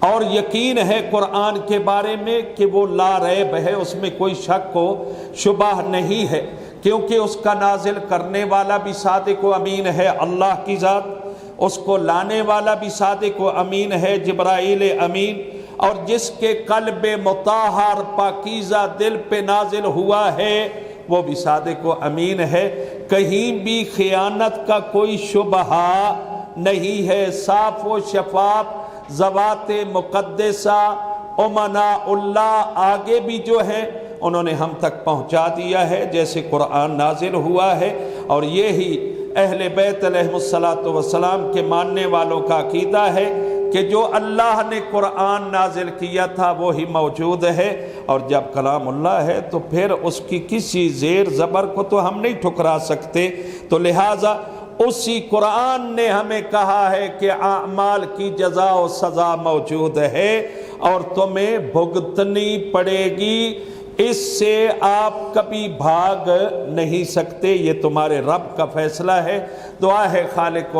اور یقین ہے قرآن کے بارے میں کہ وہ لا ریب ہے، اس میں کوئی شک و شبہ نہیں ہے، کیونکہ اس کا نازل کرنے والا بھی صادق و امین ہے اللہ کی ذات، اس کو لانے والا بھی صادق و امین ہے جبرائیل امین، اور جس کے قلب مطہر پاکیزہ دل پہ نازل ہوا ہے وہ بھی صادق و امین ہے، کہیں بھی خیانت کا کوئی شبہ نہیں ہے، صاف و شفاف ذوات مقدسہ امناء اللہ آگے بھی جو ہے انہوں نے ہم تک پہنچا دیا ہے جیسے قرآن نازل ہوا ہے، اور یہی اہل بیت علیہ السلام کے ماننے والوں کا عقیدہ ہے کہ جو اللہ نے قرآن نازل کیا تھا وہی موجود ہے، اور جب کلام اللہ ہے تو پھر اس کی کسی زیر زبر کو تو ہم نہیں ٹھکرا سکتے، تو لہٰذا اسی قرآن نے ہمیں کہا ہے کہ اعمال کی جزا و سزا موجود ہے اور تمہیں بھگتنی پڑے گی، اس سے آپ کبھی بھاگ نہیں سکتے، یہ تمہارے رب کا فیصلہ ہے۔ دعا ہے خالق